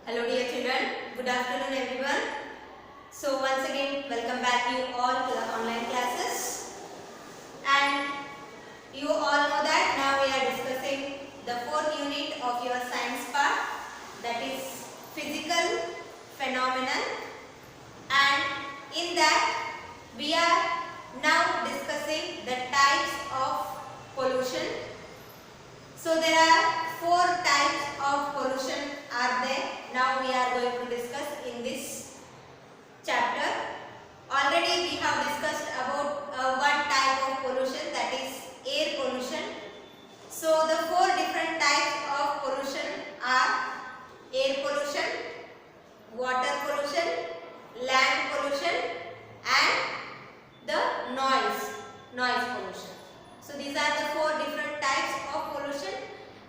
Hello dear children, good afternoon everyone. So once again welcome back you all to the online classes, and you all know that now we are discussing the fourth unit of your science part, that is physical phenomenon, and in that we are now discussing the types of pollution. So there are four types of pollution are there. Now we are going to discuss in this chapter. Already we have discussed about one type of pollution, that is air pollution. So the four different types of pollution are air pollution, water pollution, land pollution and the noise pollution. So these are the four different types of pollution,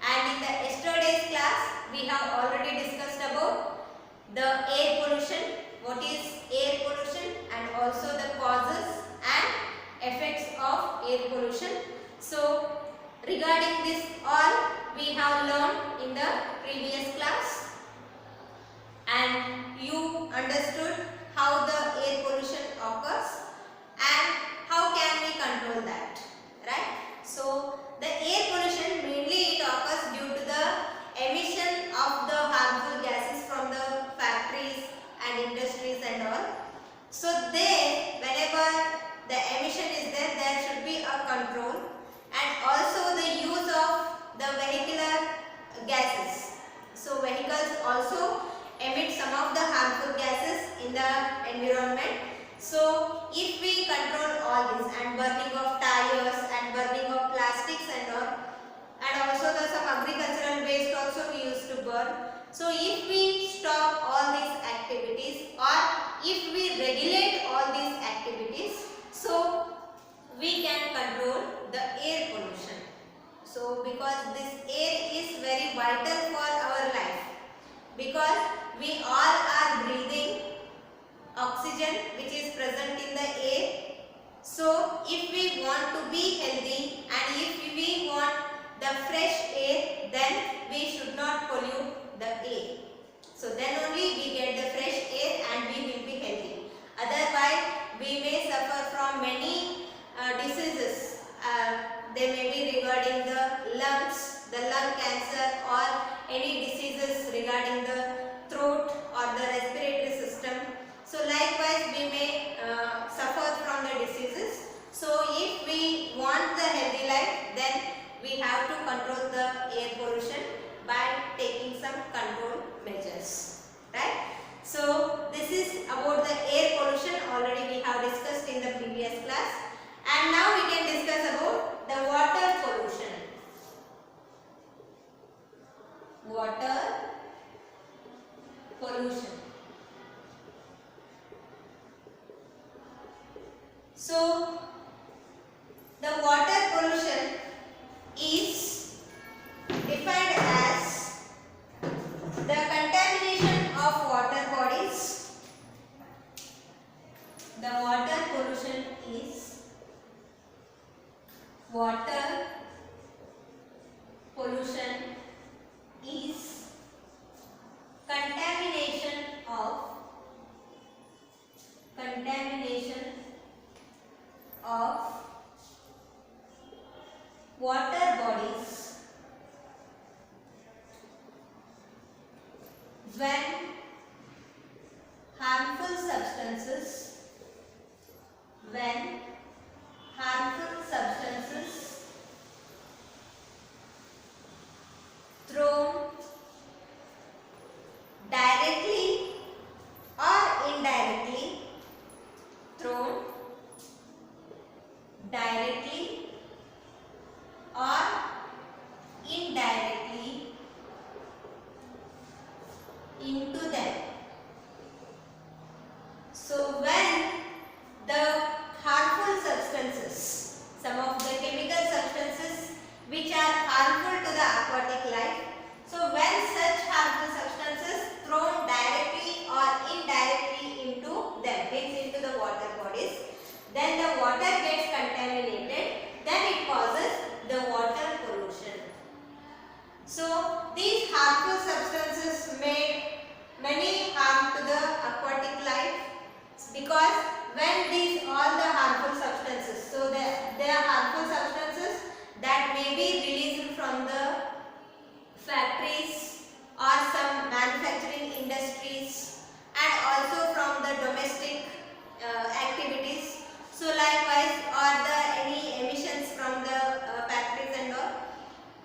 and in the yesterday's class we have already discussed about the air pollution, what is air pollution, and also the causes and effects of air pollution. So regarding this all we have learned in the previous class, and you understood how the air pollution occurs and how can we control that, right? So the air pollution mainly it occurs due to the emission of the harmful gases from the factories and industries and all. So there, whenever the emission is there, there should be a control, and also the use of the vehicular gases. So vehicles also emit some of the harmful gases in the environment. So if we control all this, and burning of tires and burning of plastics and all, and also the some agricultural waste also we used to burn. So if we stop all these activities, or if we regulate all these activities, so we can control the air pollution. So because this air is very vital for our life, because we all are breathing oxygen which is present in the air. So if we want to be healthy and if we want the fresh air, then we should not pollute the air. So then only we get the fresh air and we will be healthy. Otherwise we may suffer from many diseases. They may be regarding the lungs, the lung cancer, or any diseases regarding the throat or the respiratory system. So likewise we may suffer from the diseases. So if we want the healthy life, then we have to control the air pollution by taking some control measures, right? So this is about the air pollution, already we have discussed in the previous class, and now we can discuss about the water pollution. Water pollution. So the water pollution is defined as the contamination of water bodies. The water pollution is water pollution is contamination of water bodies when harmful substances thrown directly or indirectly into them. So when the harmful substances, some of the chemical substances which are harmful to the aquatic life, so when such harmful substances thrown directly or indirectly into them, means into the water bodies, then the water gets contaminated, then it causes the water pollution. So these harmful substances may industries and also from the domestic activities. So likewise, or the any emissions from the factories and all.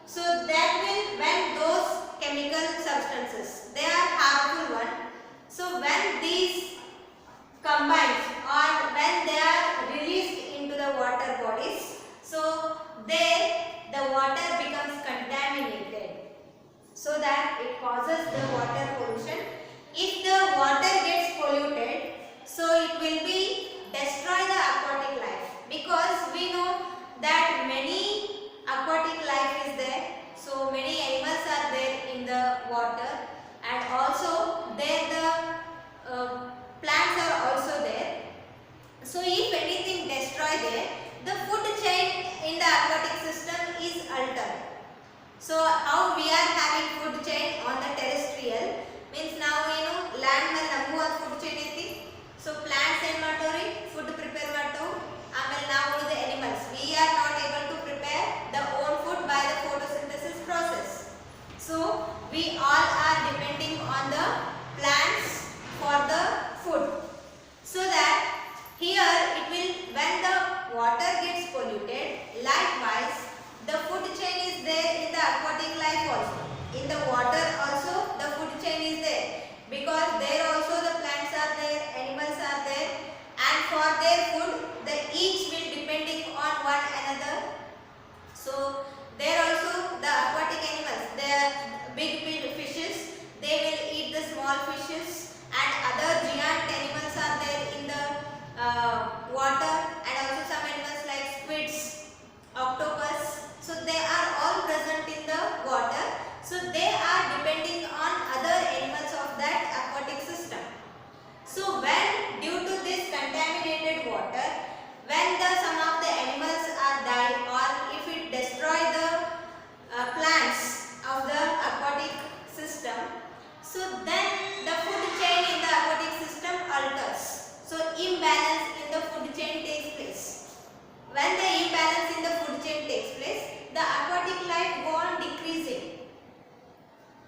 So that will, when those chemical substances, they are harmful one. So when these combines or when they are released into the water bodies, so there the water becomes contaminated, so that it causes the water pollution. If the water gets polluted, so it will be destroy the aquatic life, because we know that many aquatic life is there. So many animals are there in the water, and also there the plants are also there. So if anything destroy there, the food chain in the aquatic system is altered. So how we are having food chain on the terrestrial means, now land ಮೇಲೆ ನಮಗೂ ಒಂದು food chain ಐತಿ. So plants ಏನು ಮಾಡ್ತಾವ್ರಿ, food prepare ಮಾಡ್ತಾವು. ಆಮೇಲೆ ನಾವು ಉಳಿದ animals, we are not able to prepare the own food by the photosynthesis process. So we all are depending on the plants for the food. So that here it will, when the water gets polluted, likewise the food chain is there in the aquatic life also. In the water also the food chain is there, because there also the plants are there, animals are there, and for their food the each will depending on one another. So there also the aquatic animals, they are big fishes, they will eat the small fishes, and other giant animals are there in the water, and also some animals like squids, octopus. So they are all present in the water. So they are depending on other animals of that aquatic system. So when due to this contaminated water, when the some of the animals are died, or if it destroy the plants of the aquatic system, so then the food chain in the aquatic system alters. So imbalance in the food chain takes place. When the imbalance in the food chain takes place, the aquatic life go on decreasing.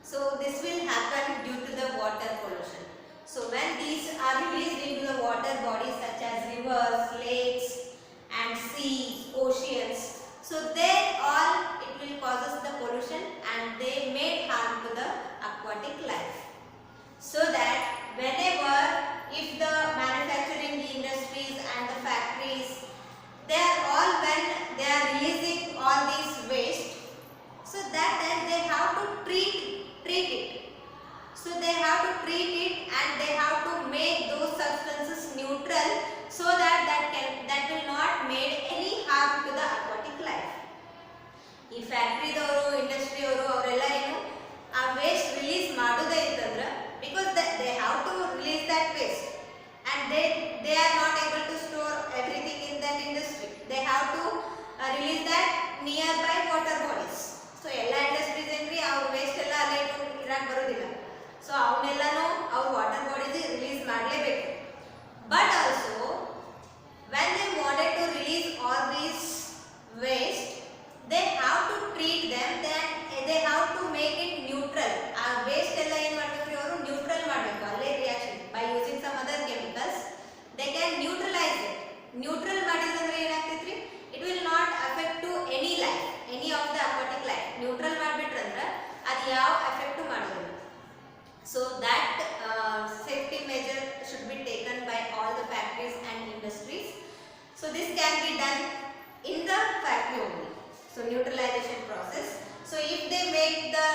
So this will happen due to the water pollution. So when these are released into the water bodies such as rivers, lakes and seas, oceans, so they all, it will causes the pollution and they may harm to the aquatic life. So that whenever, if the manufacturing industries and the factories, they are all, when they are releasing all these waste, so that time they have to treat it. So they have to treat it, and they have to make those substances neutral, so that that will not make any harm to the aquatic life. ಈ factory ದವರು, industry ಅವರು, ಅವರೆಲ್ಲ ಏನು ಆ waste release ಮಾಡೋದೇ ಇತ್ತಂದ್ರೆ, because they have to release that waste, and they are not able to store everything in that industry. They have to release that nearby water bodies. So ಎಲ್ಲ industries ಏನ್ರಿ ಅವ್ರ waste ಎಲ್ಲ ಅಲ್ಲೇ ಇರಕ್ಕೆ ಬರೋದಿಲ್ಲ. So ಅವನ್ನೆಲ್ಲನೂ ಅವ್ರ ವಾಟರ್ ಬಾಡೀಸ್ ರಿಲೀಸ್ ಮಾಡಲೇಬೇಕು. But also when they wanted to release all these waste, they have to treat them, then they have to make it neutral. ಆ ವೇಸ್ಟ್ ಎಲ್ಲ ಏನು ಮಾಡಬೇಕು, ಅವರು ನ್ಯೂಟ್ರಲ್ ಮಾಡಬೇಕು ಅಲ್ಲೇ reaction by using some other chemicals. They can neutralize it. Neutral ಮಾಡಿದ್ರೆ ಏನಾಗ್ತೈತ್ರಿ, it will not affect to any life, any of the aquatic life. Neutral ಮಾಡಿಬಿಟ್ರಂದ್ರೆ ಅದು ಯಾವ ಎಫೆಕ್ಟ್ ಮಾಡೋದಿಲ್ಲ. So that safety measure should be taken by all the factories and industries. So this can be done in the factory only. So neutralization process. So if they make the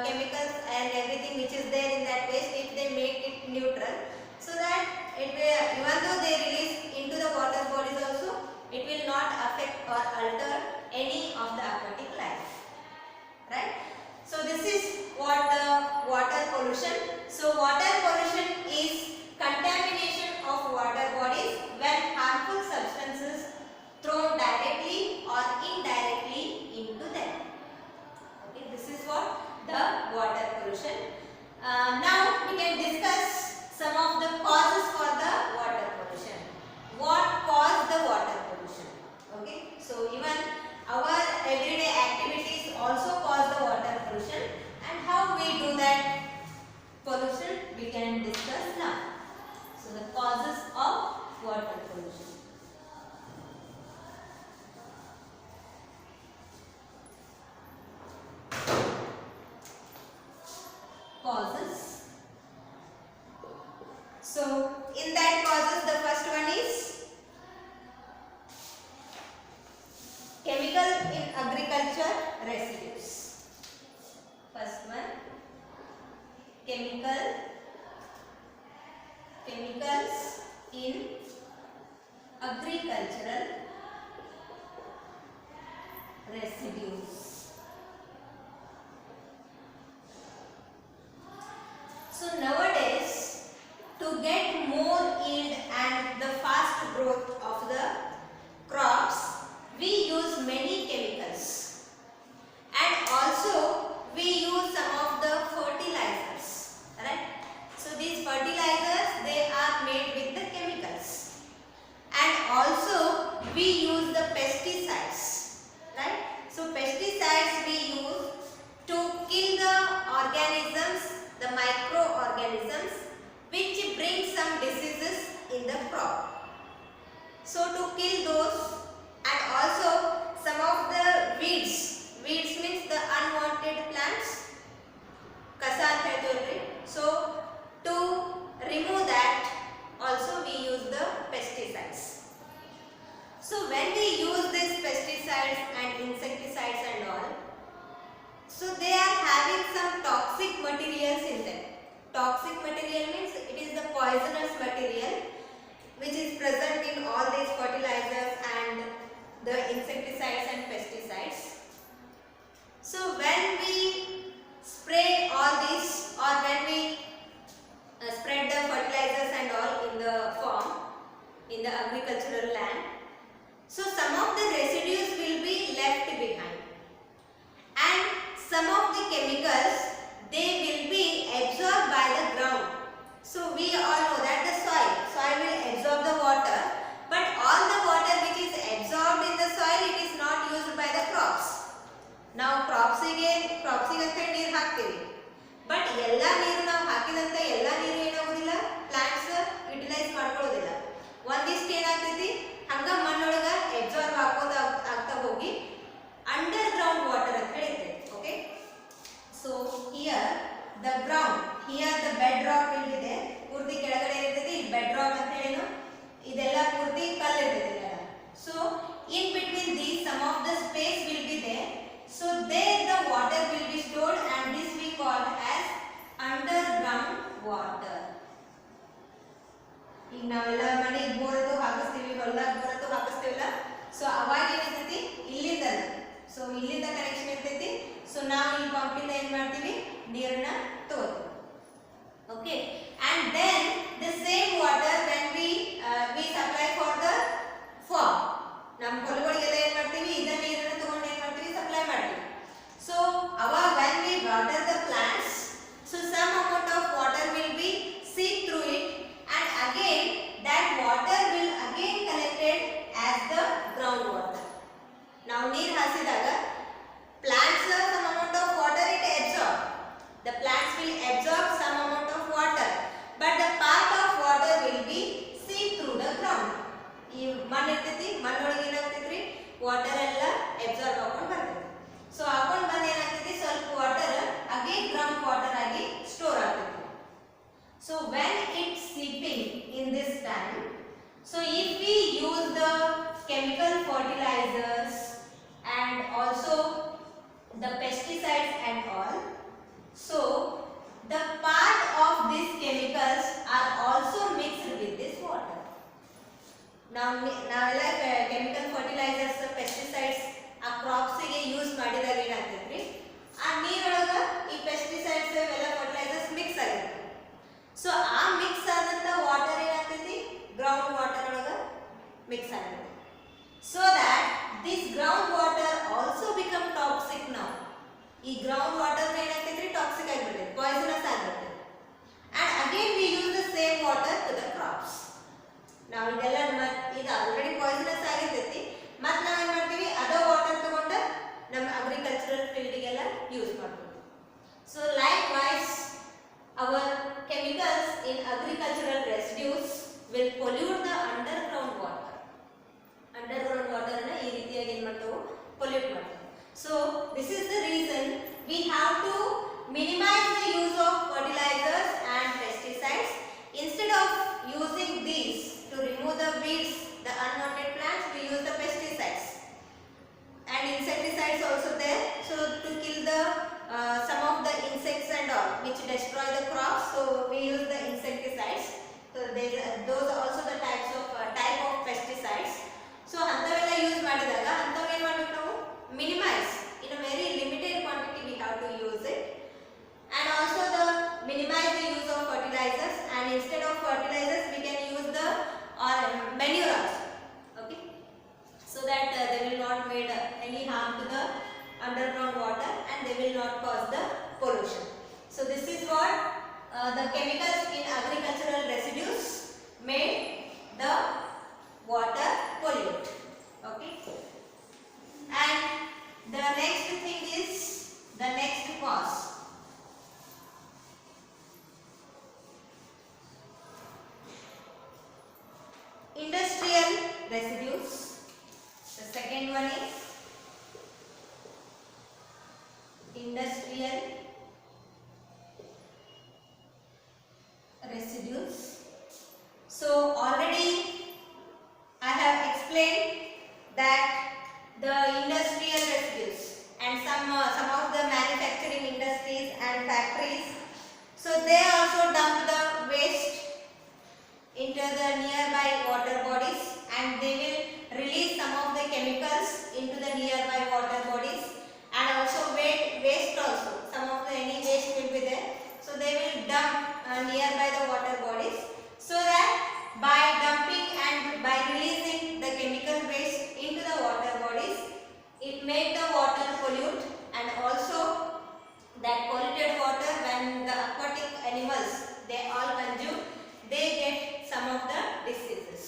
chemicals and everything which is there in that waste, if they make it neutral, so that it will, even though they release into the water bodies also, it will not affect or alter any of the aquatic life. Right? So this is what the water pollution. So water pollution is contamination of water bodies when harmful substances thrown directly or indirectly into them. Okay, this is what the water pollution. Now we can discuss some of the causes for the water pollution. What caused the water pollution? Okay, so even our everyday activities also cause the water pollution. And how we do that pollution? water pollution. Causes. So in that causes, the first one is chemical in agriculture residues. First one, chemicals in agricultural residues. So nowadays, to get more yield and the fast growth of the crops, we use many chemicals, and also we use some of the fertilizers, right? So these fertilizers, they are made with the chemicals, and also we use the pesticides, right? So pesticides we use to kill the organisms, the microorganisms which bring some diseases in the crop. So to kill those, and also some of the weeds. Weeds means the unwanted plants. Kasa anta ಹೇಳ್ತೀವಲ್ರಿ. So to remove that, also we use the pesticides. So when we use these pesticides and insecticides and all, so they are having some toxic materials in them. Toxic material means it is the poisonous material which is present in all these fertilizers and the insecticides and pesticides. So when we spray all these, or when we spread the fertilizers and all in the farm, in the agricultural land, so some of the residues will be left behind, and some of the chemicals, they will be absorbed by the ground. So we all know that the soil will absorb the water, but all the water which is absorbed in the soil, it is not used by the crops. Now crops ಗೆ ಅಂತ ನೀರು ಹಾಕ್ತೀವಿ, but ಎಲ್ಲ ನೀರು ನಾವು ಹಾಕಿದಂತ ಎಲ್ಲ ನೀರು ಏನಾಗೋದಿಲ್ಲ, ಪ್ಲಾಂಟ್ಸ್ ಯುಟಿಲೈಸ್ ಮಾಡ್ಕೊಳ್ಳೋದಿಲ್ಲ. ಒಂದಿಷ್ಟು ಏನಾಗ್ತೈತಿ, ಹಂಗ ಮಣ್ಣೊಳಗ ಅಬ್ಸಾರ್ಬ್ ಆಗ್ತಾ ಹೋಗಿ ಅಂಡರ್ ಗ್ರೌಂಡ್ ವಾಟರ್ ಅಂತ ಹೇಳಿರ್ತೈತಿ. Okay, so here the ground, here the bedrock ಇಲ್ಲಿದೆ, ಪೂರ್ತಿ ಕೆಳಗಡೆ ಇರ್ತೈತಿ. ಬೆಡ್ ರಾಕ್ ಅಂತ ಹೇಳೇನು, ಇದೆಲ್ಲ ಪೂರ್ತಿ ಕಲ್ಲು ಇರ್ತೈತಿ. So in between these some of the space will be there. So there the water will be stored, and this we call as underground water. ಈಗ ನಾವೆಲ್ಲ ಮನೆಗೆ ಬೋರದ್ದು ಹಾಕಿಸ್ತೀವಿ, ಹೊಲದಾಗ ಬೋರದ್ದು ಹಾಕಿಸ್ತೀವಲ್ಲ, ಸೊ ಅವಾಗ ಏನಿರ್ತೈತಿ, ಇಲ್ಲಿಂದ, ಸೊ ಇಲ್ಲಿಂದ ಕನೆಕ್ಷನ್ ಇರ್ತೈತಿ. ಸೊ ನಾವು ಈ ಪಂಪಿಂದ ಏನ್ ಮಾಡ್ತೀವಿ, ನೀರನ್ನ ತಗೋತೀವಿ. Okay, and then the same water when we supply for the farm, ನಮ್ಮ ಹೊಲಗಳಿಗೆಲ್ಲ ಏನ್ ಮಾಡ್ತೀವಿ, ಇದ ನೀರನ್ನ ತಗೊಂಡು ಏನ್ ಮಾಡ್ತೀವಿ, ಸಪ್ಲೈ ಮಾಡ್ತೀವಿ. ಸೊ ಅವಾಗ when we water the plants, so some amount of water will be seep through it, and again that water will again collected as the ground water. ನಾವು ನೀರು ಹಾಸಿದಾಗ plants some amount of water it absorb. The plants will absorb some amount of water, but the part of water will be seep through the ground. ಈ ಮಣ್ಣು ಇರ್ತೈತಿ, ಮಣ್ಣೊಳಗೆ ಏನಾಗ್ತೈತ್ರಿ, water ಎಲ್ಲ absorb ಹಾಕೊಂಡು ಬರ್ತೈತಿ. So ಹಾಕೊಂಡು ಬಂದು ಏನಾಗ್ತೈತಿ, ಸ್ವಲ್ಪ ವಾಟರ್ ಅಗೇನ್ ಗ್ರೌಂಡ್ ವಾಟರ್ ಆಗಿ ಸ್ಟೋರ್ ಆಗ್ತೈತಿ. So when it seeping in this time, so if we use the chemical fertilizers and also the pesticides and all, so the part of these chemicals are also mixed with this water. ನಾವೆಲ್ಲ chemical fertilisers, pesticides ಆ crops ಗೆ use ಮಾಡಿದಾಗ ಏನಾಗ್ತೈತ್ರಿ, ಆ ನೀರೊಳಗ ಈ pesticides ಎಲ್ಲ fertilisers mix ಆಗಿರುತ್ತೆ. So ಆ mix ಆದಂತ ವಾಟರ್ ಏನಾಗ್ತೈತಿ, ಗ್ರೌಂಡ್ ವಾಟರ್ ಒಳಗ ಮಿಕ್ಸ್ ಆಗುತ್ತೆ. So that this groundwater also become toxic now. ಈ ground water ಏನಾಗ್ತೈತ್ರಿ, ಟಾಕ್ಸಿಕ್ ಆಗಿಬಿಡುತ್ತೆ, ಪಾಯ್ಸನಸ್ ಆಗಿಬಿಡುತ್ತೆ. And again we use the same water to the crops. ನಾವು ಇದೆಲ್ಲ ಇದು ಆಲ್ರೆಡಿ ಪಾಯ್ಸನಸ್ ಆಗಿರ್ತೈತಿ, ಮತ್ತೆ ನಾವು ಏನು ಮಾಡ್ತೀವಿ, ಅದೋ ವಾಟರ್ ತಗೊಂಡು ನಮ್ಮ ಅಗ್ರಿಕಲ್ಚರಲ್ ಫೀಲ್ಡಿಗೆಲ್ಲ ಯೂಸ್ ಮಾಡ್ತೀವಿ. So likewise our chemicals in agricultural residues will pollute the underground water. Underground water ಅನ್ನು ಈ ರೀತಿಯಾಗಿ ಏನು ಮಾಡ್ತಾವು pollute ಮಾಡ್ತಾವು. So this is the reason we have to minimize the use of fertilizers and pesticides. Instead of using these to remove the weeds, the unwanted plants, we use the pesticides and insecticides also there. So to kill the some of the insects and all which destroy the crops, so we use the insecticides. So those are also the type of pesticides. So antavella use ಮಾಡಿದಾಗ ಅಂತಾವ ಏನು ಮಾಡಬೇಕು ನಾವು minimize in a very limited quantity we have to use it. And also the minimize the use of fertilizers, and instead of fertilizers we can use the manure also, okay, so that they will not made any harm to the underground water and they will not cause the pollution. So this is what the chemicals in agricultural residues made the water pollute, okay. And the next thing is the next cause. Industrial residues. The second one is industrial residues. So already I have explained that the industrial residues and some of the manufacturing industries and factories, so they also dump the waste into the nearby water bodies, and they will release some of the chemicals into the nearby water bodies, and also waste also, some of the any waste will be there, so they will dump nearby the water bodies, so that by dumping and by releasing the chemical waste into the water bodies, it make the water pollute, and also that polluted water, when the aquatic animals they all consume, they get some of the diseases.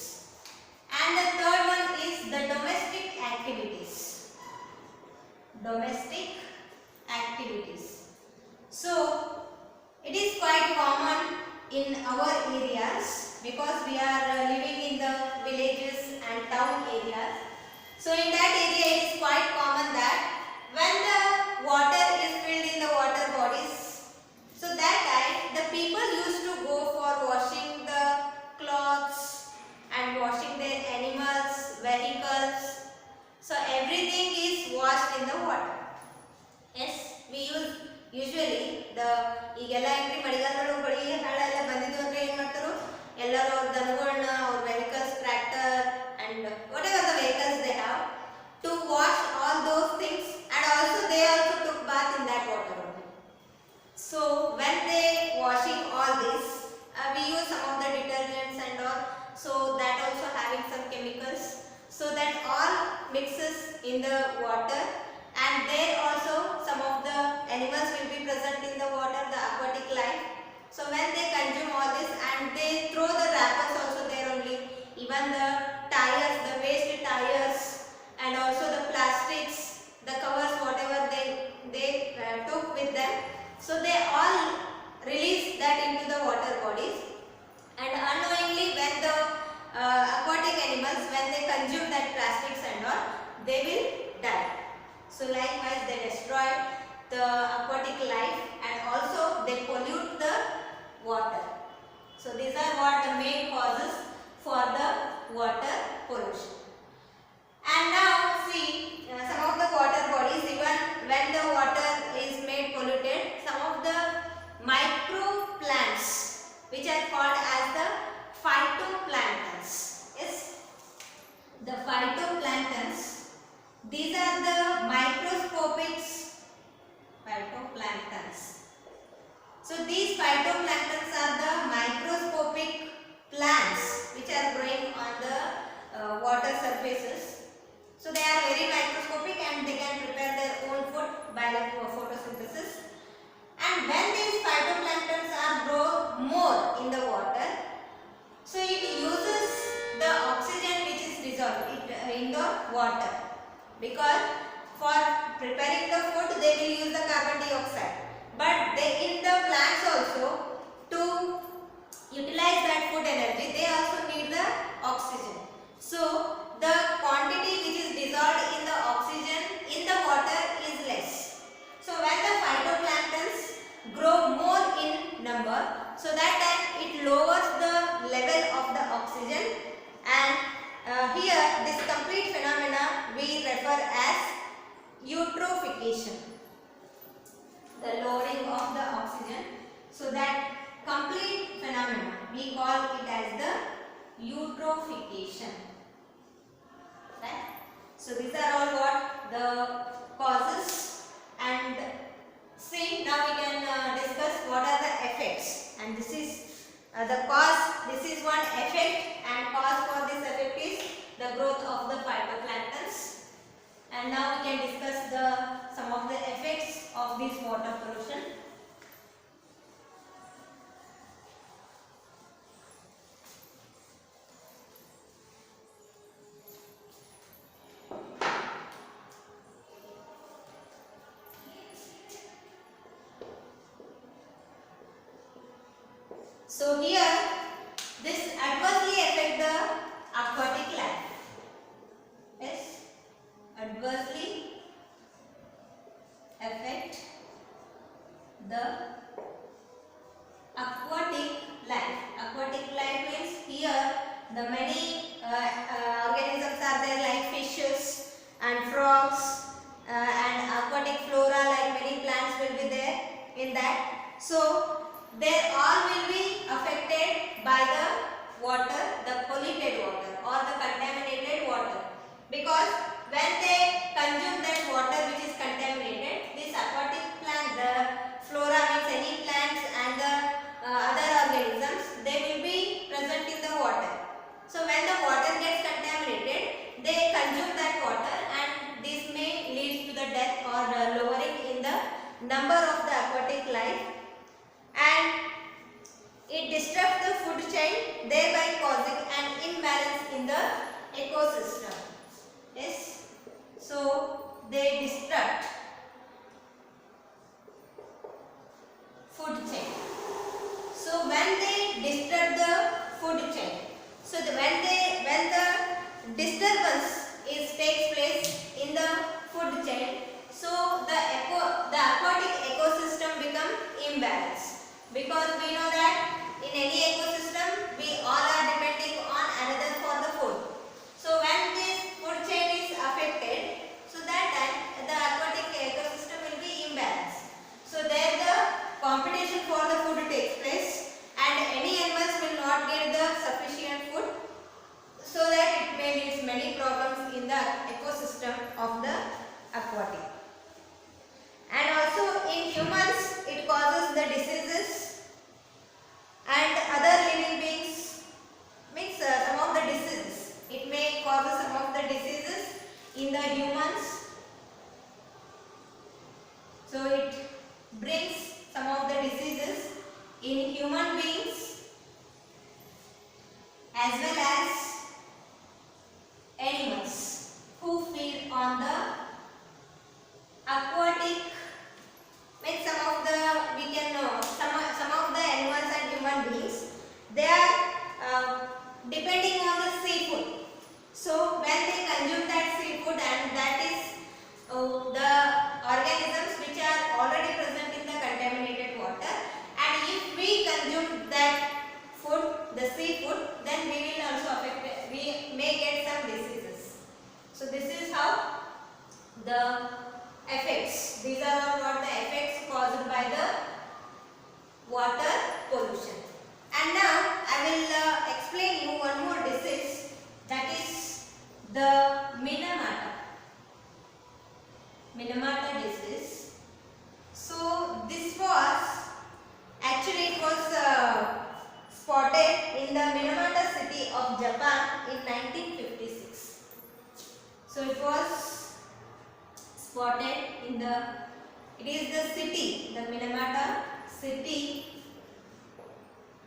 And the third one is the domestic activities. Domestic activities. So it is quite common in our areas because we are living in the villages and town areas. So in that area it is quite common that when the water is filled in the water bodies, so that time the people used to go for washing the clothes and washing their animals, vehicles. So everything is washed in the water. Yes, we use usually the ಈಗೆಲ್ಲ ಏನ್ರಿ ಮಳೆಗಾಲದೊಳಗೆ ಬಳಿ ಹಳ್ಳ ಎಲ್ಲ ಬಂದಿದ್ದು ಅಂದ್ರೆ ಏನು ಮಾಡ್ತಾರೋ ಎಲ್ಲರೂ ಅವ್ರ ದನಗಳನ್ನ ಅವ್ರ vehicles tractor and whatever the vehicles they have to wash all those things, and also they also took bath in that water only. So when they washing all this, we use some of the detergents and all, so that also having some chemicals, so that all mixes in the water, and there also some of the animals will be present in the water, the aquatic life. So when they consume all this and they throw the wrappers also there only, even the tires, the waste tires, and also the plastics, the covers, whatever they took with them, so they all release that into the water bodies, and unknowingly when the aquatic animals, when they consume that plastics and all, they will die. So likewise they destroy the aquatic life, and also they pollute the water. So these are what the main causes for the water pollution. And now see some of the water bodies, even when the water is made polluted, some of the microplants which are called as the phytoplanktons. Yes, the phytoplanktons, these are the microscopic phytoplanktons. So these phytoplanktons are the microscopic plants which are growing on the water surfaces. So they are very microscopic and they can prepare their own food by the photosynthesis. And when these phytoplanktons are grow more in the water, so it uses the oxygen which is dissolved in the water, because for preparing the food they will use the carbon dioxide, but they in the plants also to utilize that food energy they also need number, so that time it lowers the level of the oxygen, and here this complete phenomena we refer as eutrophication, the lowering of the oxygen. So that complete phenomena we call it as the eutrophication, right? So these are all what the causes, and see now we can discuss what are the effects, and this is the cause, this is one effect, and cause for this effect is the growth of the phytoplanktons. And now we can discuss some of the effects of this water pollution. So here this adversely affect the aquatic life. Yes, adversely affect the aquatic life. Aquatic life means here the many organisms are there, like fishes and frogs, and aquatic flora like many plants will be there in that. So they all will be affected by the water, the polluted water or the contaminated water, because when they consume that water which is contaminated, this aquatic plant, the flora means any plants and the other organisms, they will be present in the water. So when the water gets contaminated, they consume that water, and this may lead to the death or lowering in the number of the aquatic life, and it disrupts the food chain, thereby causing an imbalance in the ecosystem. Yes, so they disrupt food chain. So when they disturb the food chain, so when the disturbance takes place in the food chain, so the aquatic ecosystem become imbalanced, because we know that in any ecosystem we all are depending on another for the food. So when this food chain is affected, so that time the aquatic ecosystem will be imbalanced. So there the competition for the food takes place, and any animals will not get the sufficient food, so that it may lead many problems in the ecosystem of the aquatic. And also in humans it causes the diseases, and other living beings means some of the diseases. It may cause some of the diseases in the humans. So it brings some of the diseases in human beings as well as animals who feed on the aquatic. Means some of the, we can know some of the animals and human beings, they are depending on the seafood. So when they consume that seafood, and that is the organisms which are already present in the contaminated water, and if we consume that food, the seafood, then we will also affect, we may get some diseases. So this is how the effects, these are all what the effects caused by the water pollution. And now I will explain you one more disease, that is the Minamata disease. So this was actually, it was spotted in the Minamata city of Japan in 1956. So it was spotted in the, it is the city, the Minamata city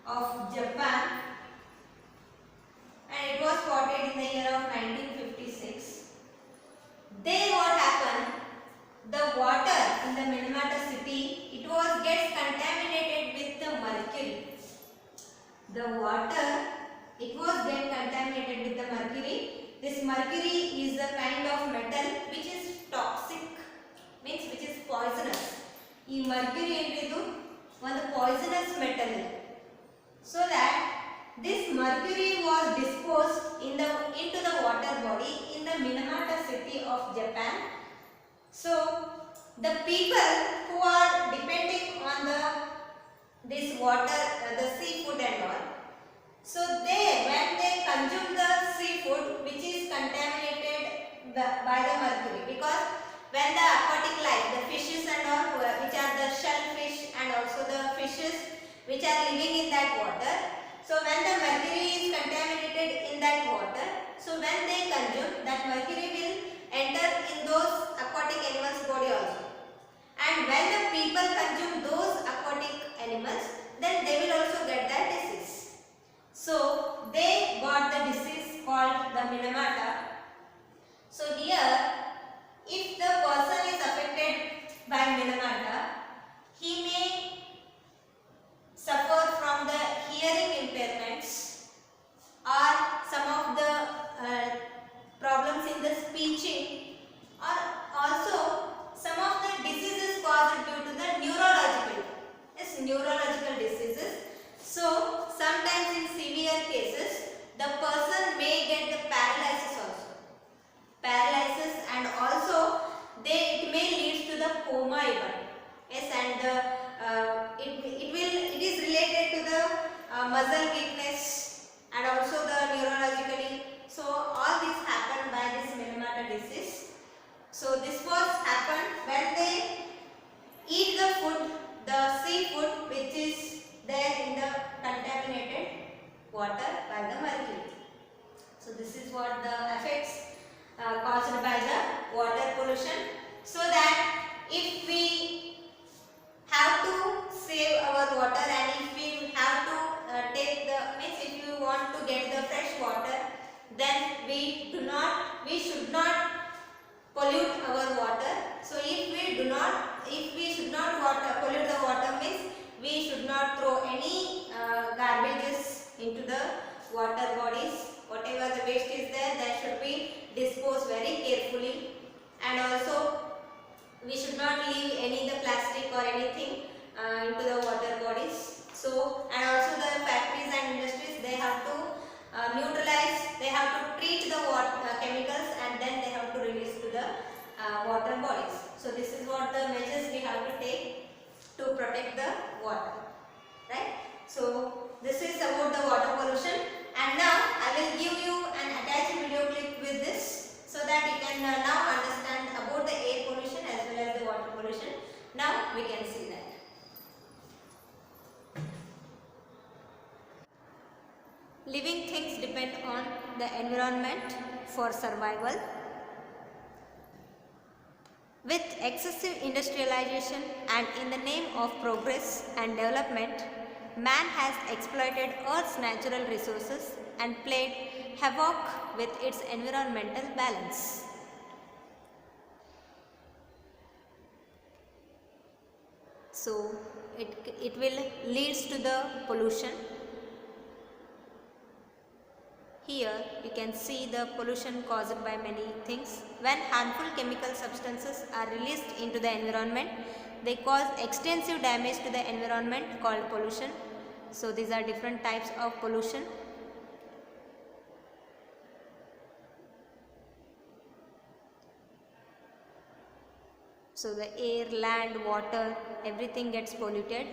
of Japan, and it was spotted in the year of 1956. Then what happened? The water in the Minamata city, it was gets contaminated with the mercury. The water, it was get contaminated with the mercury. This mercury is a kind of metal which is toxic, means which is poisonous. ಈ mercury ಏನಿದು ಒಂದು poisonous metal. this mercury was disposed into the water body in the Minamata city of Japan. So the people who are depending on this water, the seafood and all, so when they consume the seafood which is contaminated by the mercury, because when the aquatic life, the fishes and all, which are the shellfish and also the fishes which are living in that water, so when the mercury is contaminated in that water, so when they consume, that mercury will enter in those aquatic animals' body also. And when the people consume those aquatic animals, then they will also get that disease. So they got the disease called the Minamata. So here, if the person is affected by Minamata, he may suffer from the hearing impairments or some of the problems in the speeching, or also some of the diseases caused due to the neurological diseases. So sometimes in severe cases, the person may get the paralysis and also it may lead to the coma even. Yes, and it is related to the muscle weakness and also the neurologically. So all this happened by this Minamata disease. So this was happened when they eat the food, the seafood which is there in the contaminated water by the mercury. So this is what the effects caused by the water pollution. So that if we have to save our water, and if we have to if you want to get the fresh water, then we should not pollute our water. So if we should not pollute the water, means we should not throw any garbages into the water bodies. Whatever the waste is there, that should be disposed very carefully, and also we should not leave any the plastic or anything into the water bodies. So, and also the factories and industries, they have to neutralize, they have to treat the water chemicals, and then they have to release to the water bodies. So this is what the measures we have to take to protect the water, right? So this is about the water pollution, and now I will give you an attached video clip with this, so that you can now understand about the air pollution as well as the water pollution. Now we can see that. Living things depend on the environment for survival. With excessive industrialization and in the name of progress and development, man has exploited Earth's natural resources and played havoc with its environmental balance. So it will leads to the pollution. Here you can see the pollution caused by many things. When harmful chemical substances are released into the environment, they cause extensive damage to the environment called pollution. So these are different types of pollution. So the air, land, water, everything gets polluted.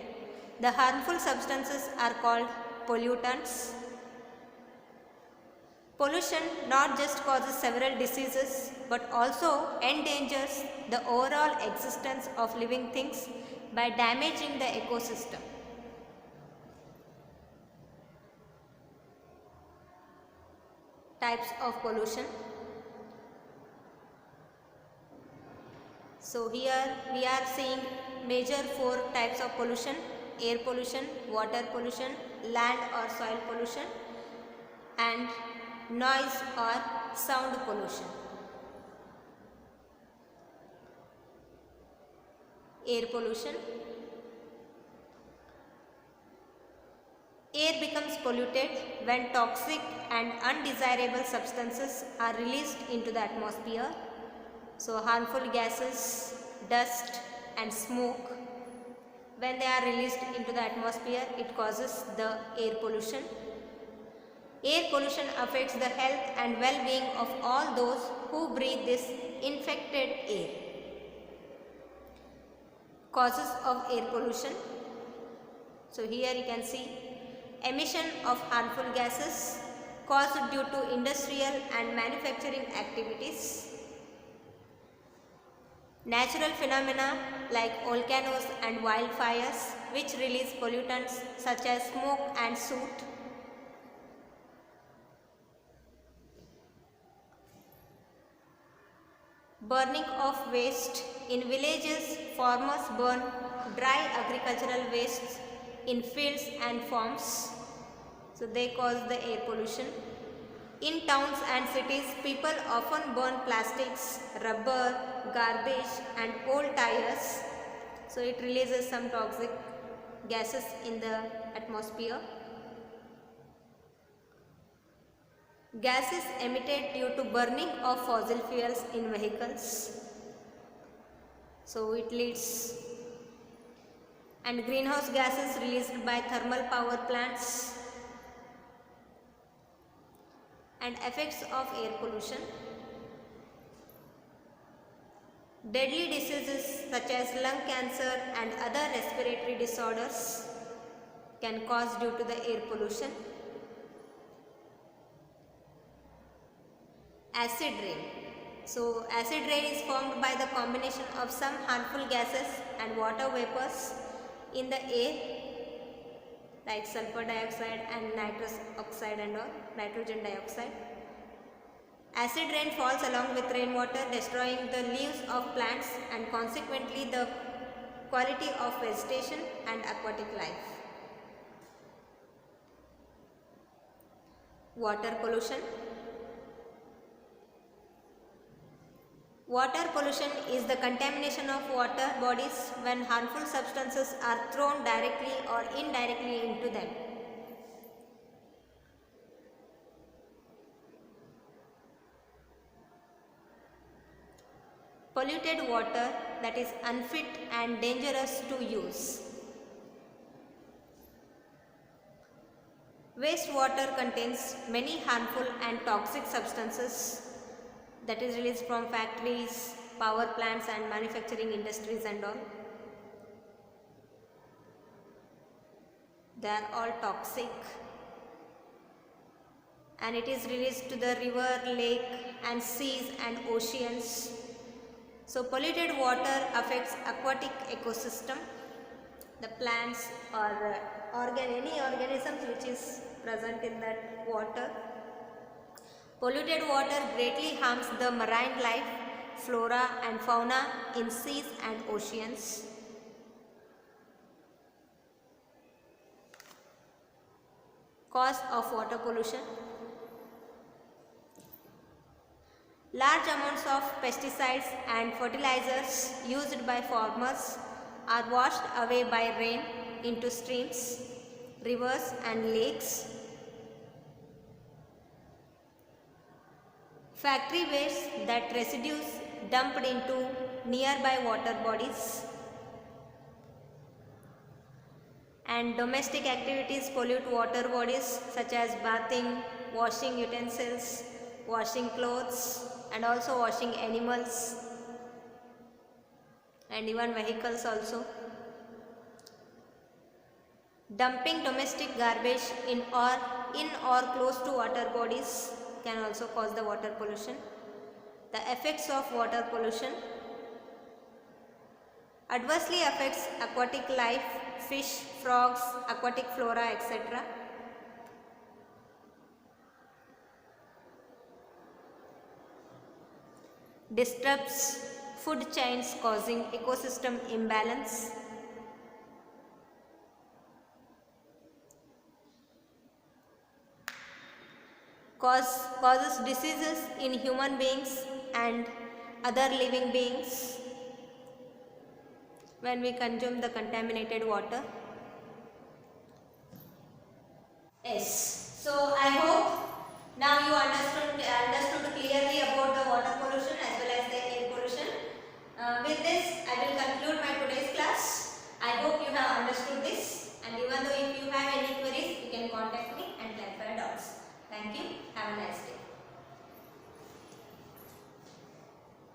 The harmful substances are called pollutants. Pollution not just causes several diseases but also endangers the overall existence of living things by damaging the ecosystem. Types of pollution. So here we are seeing major 4 types of pollution: air pollution, water pollution, land or soil pollution, and noise or sound pollution. Air pollution. Air becomes polluted when toxic and undesirable substances are released into the atmosphere. So harmful gases, dust and smoke, when they are released into the atmosphere, it causes the air pollution. Air pollution affects the health and well-being of all those who breathe this infected air. Causes of air pollution. So here you can see emission of harmful gases caused due to industrial and manufacturing activities. Natural phenomena like volcanoes and wildfires which release pollutants such as smoke and soot. Burning of waste. In villages, farmers burn dry agricultural wastes in fields and farms. So they cause the air pollution. In towns and cities, people often burn plastics, rubber, garbage and old tires. So it releases some toxic gases in the atmosphere. Gases emitted due to burning of fossil fuels in vehicles. So it leads. And greenhouse gases released by thermal power plants. And effects of air pollution. Deadly diseases such as lung cancer and other respiratory disorders can cause due to the air pollution. Acid rain. So acid rain is formed by the combination of some harmful gases and water vapors in the air like sulfur dioxide and nitrous oxide and or nitrogen dioxide. Acid rain falls along with rainwater, destroying the leaves of plants and consequently the quality of vegetation and aquatic life. Water pollution. Water pollution is the contamination of water bodies when harmful substances are thrown directly or indirectly into them. Polluted water, that is unfit and dangerous to use. Wastewater contains many harmful and toxic substances that is released from factories, power plants and manufacturing industries and all. They are all toxic and it is released to the river, lake and seas and oceans. So polluted water affects aquatic ecosystem, the plants or any organisms which is present in that water. Polluted water greatly harms the marine life, flora and fauna in seas and oceans. Cause of water pollution. Large amounts of pesticides and fertilizers used by farmers are washed away by rain into streams, rivers and lakes. Factory waste, that residues dumped into nearby water bodies. And domestic activities pollute water bodies such as bathing, washing utensils, washing clothes and also washing animals and even vehicles also. Dumping domestic garbage in or close to water bodies can also cause the water pollution. The effects of water pollution. Adversely affects aquatic life, fish, frogs, aquatic flora, etc. Disrupts food chains causing ecosystem imbalance. Causes diseases in human beings and other living beings when we consume the contaminated water. Yes, so I hope now you understood clearly about the water pollution as well as the air pollution. With this, I will conclude my today's class. I hope you have understood this, and even though if you have any queries, you can contact me and clarify doubts. Thank you. Thank you. Have a nice day.